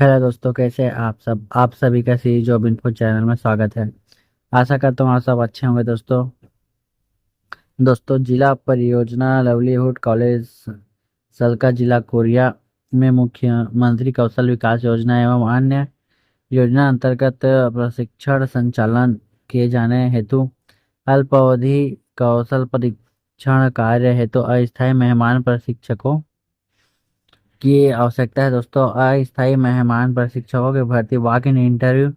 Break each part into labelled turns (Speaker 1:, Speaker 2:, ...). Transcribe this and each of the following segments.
Speaker 1: Hello दोस्तों, कैसे हैं आप सभी का सी जॉब इन्फो चैनल में स्वागत है। आशा करता हूँ आप सब अच्छे होंगे। दोस्तों जिला परियोजना लाइवलीहुड कॉलेज सलका जिला कोरिया में मुख्यमंत्री कौशल विकास योजना एवं अन्य योजना अंतर्गत प्रशिक्षण संचालन किए जाने हेतु अल्पावधि कौशल परीक्षण कार्य हेतु अस्थायी मेहमान प्रशिक्षकों की आवश्यकता है। दोस्तों, अस्थायी मेहमान प्रशिक्षकों की भर्ती वॉक इन इंटरव्यू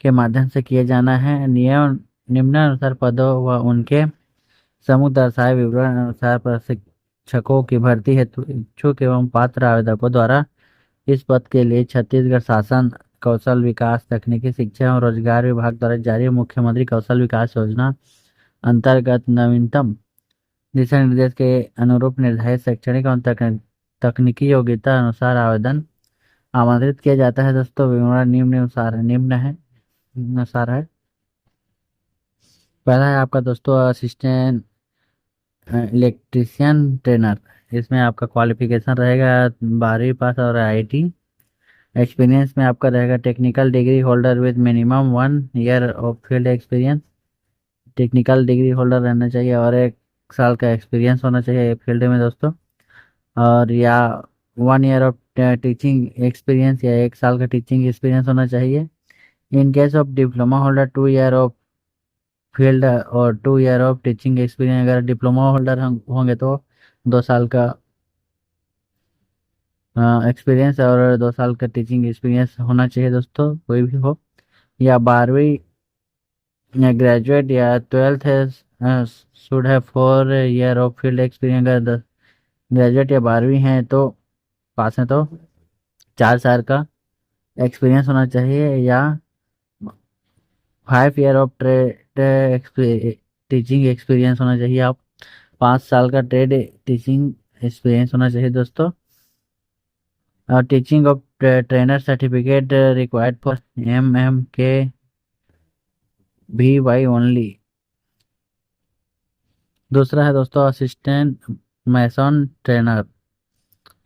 Speaker 1: के माध्यम से किए जाना है। नियम निम्नानुसार पदों व उनके समूह दर्शाए विवरण अनुसार प्रशिक्षकों की भर्ती हेतु इच्छुक एवं पात्र आवेदकों द्वारा इस पद के लिए छत्तीसगढ़ शासन कौशल विकास तकनीकी शिक्षा एवं रोजगार विभाग द्वारा जारी मुख्यमंत्री कौशल विकास योजना अंतर्गत नवीनतम दिशा निर्देश के अनुरूप निर्धारित शैक्षणिक एवं तकनीकी योग्यता अनुसार आवेदन आमंत्रित किया जाता है। दोस्तों, विवरण निम्न अनुसार है। पहला है आपका दोस्तों असिस्टेंट इलेक्ट्रीशियन ट्रेनर। इसमें आपका क्वालिफिकेशन रहेगा 12वीं पास और आईटी। एक्सपीरियंस में आपका रहेगा technical degree holder with minimum 1 year of field experience. Technical degree holder रहना चाहिए और 1 साल का एक्सपीरियंस होना चाहिए फील्ड में दोस्तों। और या 1 ईयर ऑफ टीचिंग एक्सपीरियंस या 1 साल का टीचिंग एक्सपीरियंस होना चाहिए। In case of diploma holder 2 year of field और 2 ईयर ऑफ टीचिंग एक्सपीरियंस। अगर डिप्लोमा होल्डर होंगे तो 2 साल का एक्सपीरियंस और 2 साल का टीचिंग एक्सपीरियंस होना चाहिए दोस्तों, कोई भी हो। या 12वीं या ग्रेजुएट या 12th है शुड है 4 ईयर ऑफ फील्ड एक्सपीरियंस। अगर ग्रेजुएट या 12वीं है तो पास है तो 4 साल का एक्सपीरियंस होना चाहिए। या 5 year of trade teaching experience होना चाहिए। आप 5 साल का ट्रेड टीचिंग एक्सपीरियंस होना चाहिए दोस्तों। Teaching of trainer certificate required for के भी वाई ओनली। दूसरा है दोस्तों असिस्टेंट मैसन ट्रेनर।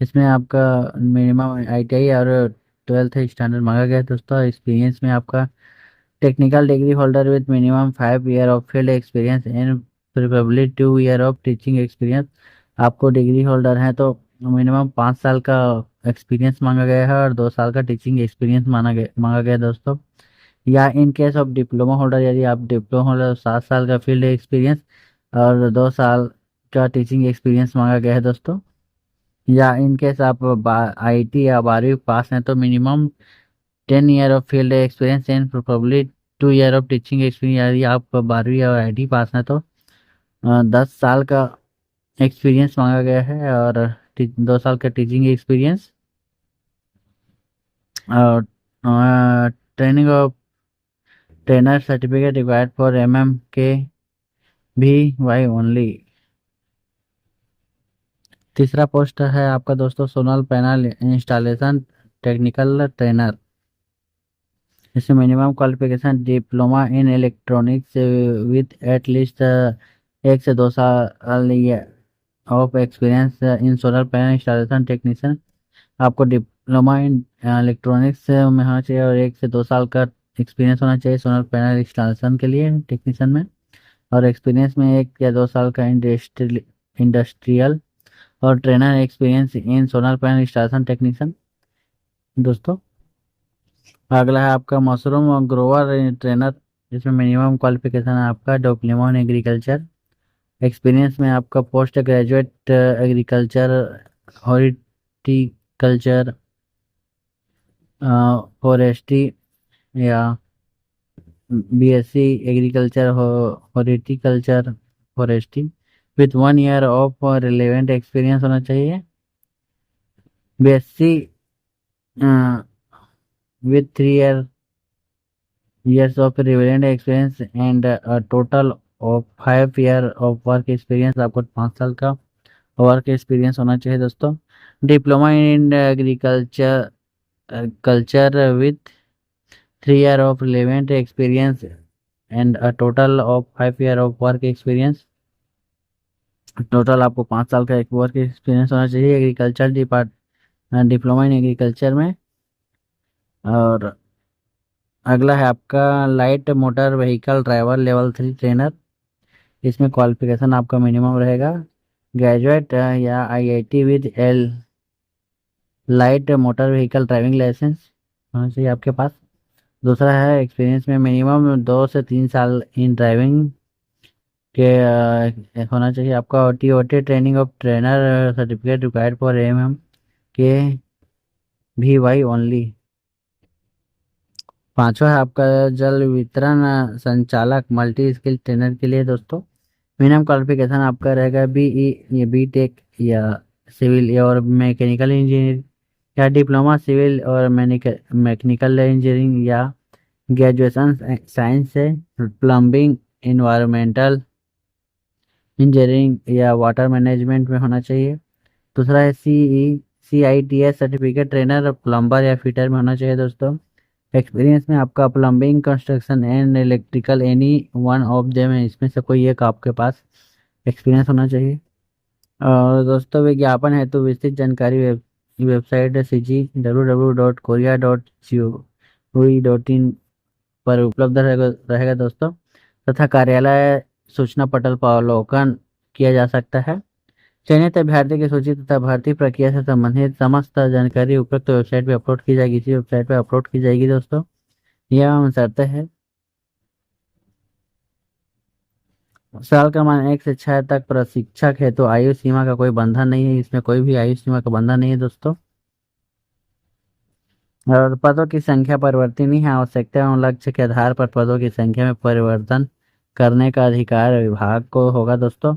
Speaker 1: इसमें आपका मिनिमम आईटीआई और 12th स्टैंडर्ड मांगा गया है दोस्तों। एक्सपीरियंस में आपका technical degree holder with minimum 5 year of field experience and preferably 2 year of teaching experience. आपको डिग्री होल्डर है तो मिनिमम 5 साल का एक्सपीरियंस मांगा गया है और 2 साल का टीचिंग एक्सपीरियंस मांगा गया है दोस्तों। या in case of diploma holder, यदि आप डिप्लोमा होल्डर 7 साल का फील्ड एक्सपीरियंस और 2 साल का टीचिंग एक्सपीरियंस मांगा गया है दोस्तों। या इन केस आप आईटी या 12वीं पास हैं तो minimum 10 year of field experience and probably 2 year of teaching experience. यदि आप 12वीं और आईटी पास हैं तो 10 साल का एक्सपीरियंस मांगा गया है और 2 साल का टीचिंग एक्सपीरियंस। और training of trainer certificate required for के भी वाई ओनली। तीसरा पोस्ट है आपका दोस्तों solar panel installation technical trainer. इसमें minimum qualification diploma in electronics with at least 1 से 2 साल of experience in solar panel installation technician. आपको डिप्लोमा इन इलेक्ट्रॉनिक्स में होना चाहिए और 1 से 2 साल का एक्सपीरियंस होना चाहिए सोलर पैनल इंस्टॉलेशन के लिए टेक्नीशियन में। और एक्सपीरियंस में 1 या 2 साल का इंडस्ट्रियल और trainer experience in solar panel installation technician दोस्तों। अगला है आपका मशरूम और ग्रोवर ट्रेनर। जिसमें मिनिमम क्वालिफिकेशन है आपका डिप्लोमा इन एग्रीकल्चर। एक्सपीरियंस में आपका post graduate agriculture horticulture forestry या BSc agriculture horticulture forestry with 1 year of relevant experience होना चाहिए। BSc with 3 years of relevant experience and a total of 5 year of work experience। आपको 5 साल का work experience होना चाहिए दोस्तों। Diploma in agriculture culture with 3 year of relevant experience and a total of 5 year of work experience। Total आपको 5 साल का एक वर्क एक्सपीरियंस होना चाहिए एग्रीकल्चर डिप्लोमा इन एग्रीकल्चर में। और अगला है आपका light motor vehicle driver level 3 trainer. इसमें क्वालिफिकेशन आपका मिनिमम रहेगा ग्रेजुएट या IIT with L light motor vehicle driving licence होना चाहिए आपके पास। दूसरा है एक्सपीरियंस में मिनिमम 2 से 3 साल इन ड्राइविंग के होना चाहिए आपका। T training of trainer certificate required for M के भी वाई ओनली। पांचवा है आपका जल वितरण संचालक मल्टी स्किल ट्रेनर के लिए दोस्तों। मिनिमम क्वालिफिकेशन आपका रहेगा बीई या बीटेक या सिविल या और मैकेनिकल इंजीनियरिंग या डिप्लोमा सिविल और मैकेनिकल इंजीनियरिंग या ग्रेजुएशन साइंस से प्लम्बिंग इन्वायरमेंटल इंजीनियरिंग या वाटर मैनेजमेंट में होना चाहिए। दूसरा है CITS सर्टिफिकेट ट्रेनर प्लम्बर या फिटर में होना चाहिए दोस्तों। एक्सपीरियंस में आपका plumbing construction and electrical any one of them है, इसमें से कोई एक आपके पास एक्सपीरियंस होना चाहिए। और दोस्तों विज्ञापन है तो विस्तृत जानकारी वेबसाइट cg www.korea.gov.in पर उपलब्ध रहेगा दोस्तों। तथा कार्यालय सूचना पटल पर अवलोकन किया जा सकता है। चयनित अभ्यर्थी की सूची तथा भर्ती प्रक्रिया से संबंधित समस्त जानकारी उपयुक्त वेबसाइट पर अपलोड की जाएगी, इसी वेबसाइट पर अपलोड की जाएगी दोस्तों। यह शर्तें हैं। साल का मान 1 से 6 तक प्रशिक्षक है तो आयु सीमा का कोई बंधन नहीं है, इसमें कोई भी आयु सीमा का बंधन नहीं है दोस्तों। और पदों की संख्या परिवर्तनीय नहीं है, आवश्यकता एवं लक्ष्य के आधार पर पदों की संख्या में परिवर्तन करने का अधिकार विभाग को होगा दोस्तों।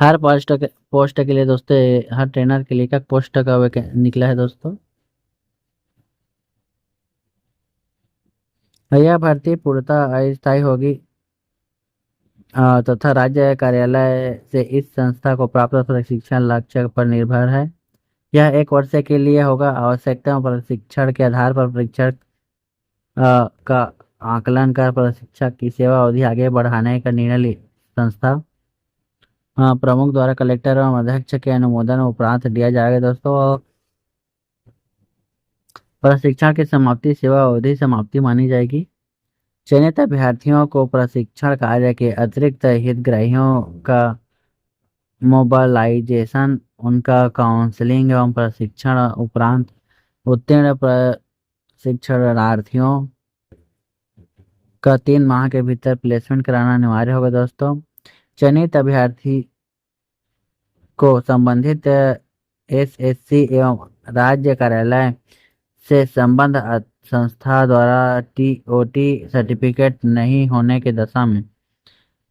Speaker 1: हर पोस्ट के लिए दोस्तों हर ट्रेनर के लिए एक पोस्ट का निकला है दोस्तों। यह भर्ती पूर्णतः अस्थायी होगी तथा राज्य कार्यालय से इस संस्था को प्राप्त प्रशिक्षण लक्ष्य पर निर्भर है। यह 1 वर्ष के लिए होगा। आवश्यकता एवं प्रशिक्षण के आधार पर प्रशिक्षक का आकलन कर प्रशिक्षक की सेवा अवधि आगे बढ़ाने का निर्णय संस्था प्रमुख द्वारा कलेक्टर एवं अध्यक्ष के अनुमोदन उपरांत दिया जाएगा दोस्तों। प्रशिक्षण की समाप्ति सेवा अवधि समाप्ति मानी जाएगी। चयनित अभ्यर्थियों को प्रशिक्षण कार्य के अतिरिक्त हितग्राहियों का मोबालाइजेशन, उनका काउंसलिंग एवं प्रशिक्षण उपरांत उत्तीर्ण प्रशिक्षणार्थियों का 3 माह के भीतर प्लेसमेंट कराना अनिवार्य होगा दोस्तों। चयनित अभ्यर्थी को संबंधित SSC एवं राज्य कार्यालय से संबद्ध संस्था द्वारा TOT सर्टिफिकेट नहीं होने की दशा में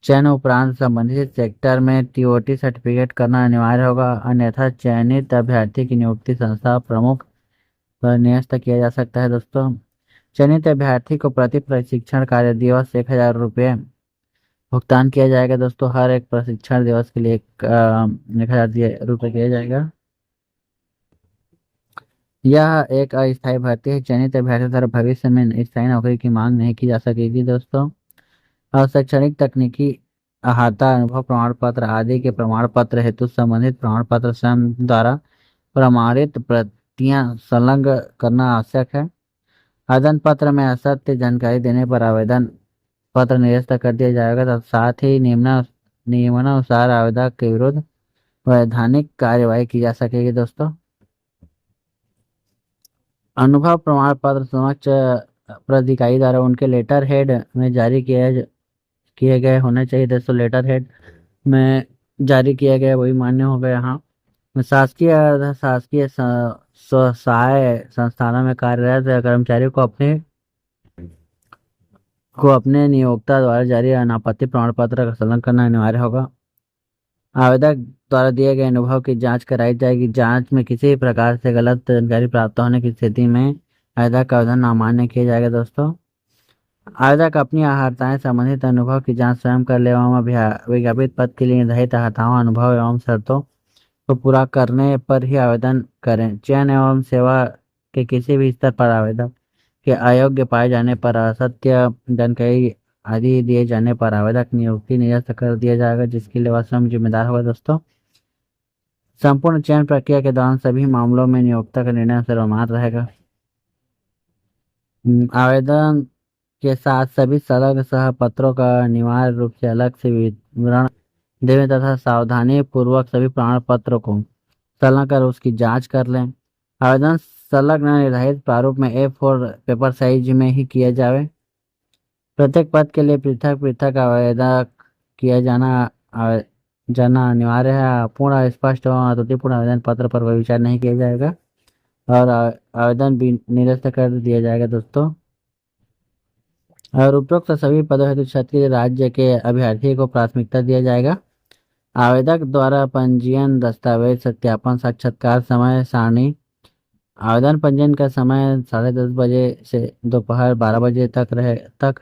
Speaker 1: चयन उपरांत संबंधित सेक्टर में TOT सर्टिफिकेट करना अनिवार्य होगा, अन्यथा चयनित अभ्यर्थी की नियुक्ति संस्था प्रमुख पर नियस्त किया जा सकता है दोस्तों। चयनित अभ्यर्थी को प्रति प्रशिक्षण कार्य दिवस 1000 रुपये भुगतान किया जाएगा दोस्तों। हर एक प्रशिक्षण दिवस के लिए 1000 रुपये किया जाएगा। यह एक अस्थायी भर्ती है। चयनित अभ्यर्थी द्वारा भविष्य में स्थायी नौकरी की मांग नहीं की जा सकेगी दोस्तों। और शैक्षणिक तकनीकी अहाता अनुभव प्रमाण पत्र आदि के प्रमाण पत्र हेतु संबंधित प्रमाण पत्र स्वयं द्वारा प्रमाणित प्रतियां संलग्न करना आवश्यक है। आवेदन पत्र में असत्य जानकारी देने पर आवेदन पत्र निरस्त कर दिया जाएगा तथा साथ ही नियमानुसार आवेदक के विरुद्ध वैधानिक कार्यवाही की जा सकेगी दोस्तों। अनुभव प्रमाण पत्र समक्ष प्राधिकारी द्वारा उनके लेटर हेड में जारी किए गए होने चाहिए दोस्तों। लेटर हेड में जारी किया गया वही मान्य होगा। यहाँ शासकीय अर्ध शासकीय स्वसहाय संस्थानों में कार्यरत कर्मचारियों को अपने नियोक्ता द्वारा जारी अनापत्ति प्रमाण पत्र का संलग्न करना अनिवार्य होगा। आवेदक द्वारा दिए गए अनुभव की जांच कराई जाएगी। जांच में किसी प्रकार से गलत जानकारी प्राप्त होने की स्थिति में आवेदक का आवेदन अमान्य किया जाएगा दोस्तों। आवेदक अपनी अर्हताएं संबंधित अनुभव की जांच स्वयं कर ले एवं विज्ञापित पद के लिए निर्धारित अर्हताओं अनुभव एवं शर्तों को पूरा करने पर ही आवेदन करें। चयन एवं सेवा के किसी भी स्तर पर आवेदक के अयोग्य पाए जाने पर असत्य जानकारी आदि दिए जाने पर आवेदक नियुक्ति निरस्त कर दिया जाएगा, जिसके लिए वह स्वयं जिम्मेदार होगा दोस्तों। संपूर्ण चयन प्रक्रिया के दौरान सभी मामलों में नियोक्ता का निर्णय सर्वमान्य रहेगा। आवेदन के साथ सभी सलग सह पत्रों का अनिवार्य रूप से अलग से विवरण देवें तथा सावधानी पूर्वक सभी प्रमाण पत्रों को संलग्न कर उसकी जांच कर लें। आवेदन संलग्न निर्धारित प्रारूप में A4 पेपर साइज में ही किया जाए। प्रत्येक पद के लिए पृथक पृथक आवेदन किया जाना अनिवार्य है। पूर्ण स्पष्ट एवं त्रुटिपूर्ण आवेदन पत्र पर कोई विचार नहीं किया जाएगा और आवेदन भी निरस्त कर दिया जाएगा दोस्तों। और उपरोक्त सभी पदों हेतु छत्तीसगढ़ राज्य के अभ्यर्थी को प्राथमिकता दिया जाएगा। आवेदक द्वारा पंजीयन दस्तावेज सत्यापन साक्षात्कार समय सारणी। आवेदन पंजीयन का समय 10:30 बजे से दोपहर 12 बजे तक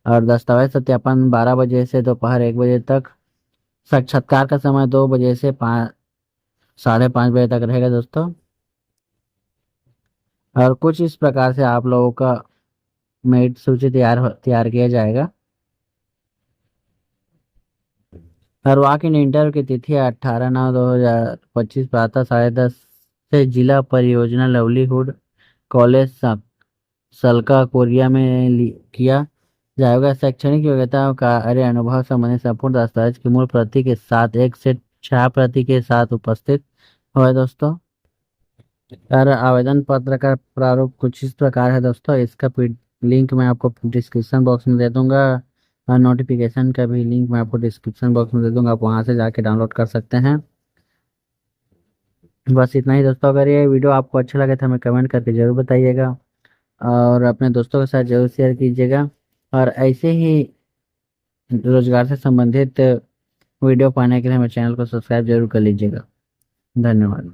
Speaker 1: और दस्तावेज सत्यापन 12 बजे से दोपहर 1 बजे तक। साक्षात्कार का समय 2 बजे से 5:30 बजे तक रहेगा दोस्तों। और कुछ इस प्रकार से आप लोगों का मेरिट सूची तैयार किया जाएगा। और वॉक इन इंटरव्यू की तिथि 18/9/2025 प्रातः 10:30 से जिला परियोजना लवलीहुड कॉलेज सलका कोरिया में किया जाएगा। शैक्षणिक योग्यता कार्य अनुभव संबंधी संपूर्ण दस्तावेज की मूल प्रति के साथ एक सेट 6 प्रति के साथ उपस्थित हुआ दोस्तों। और आवेदन पत्र का प्रारूप कुछ इस प्रकार है दोस्तों। इसका लिंक मैं आपको डिस्क्रिप्शन बॉक्स में दे दूंगा और नोटिफिकेशन का भी लिंक मैं आपको डिस्क्रिप्शन बॉक्स में दे दूंगा, आप वहां से जाके डाउनलोड कर सकते हैं। बस इतना ही दोस्तों। अगर ये वीडियो आपको अच्छा लगे तो हमें कमेंट करके जरूर बताइएगा और अपने दोस्तों के साथ जरूर शेयर कीजिएगा। और ऐसे ही रोजगार से संबंधित वीडियो पाने के लिए हमारे चैनल को सब्सक्राइब जरूर कर लीजिएगा। धन्यवाद।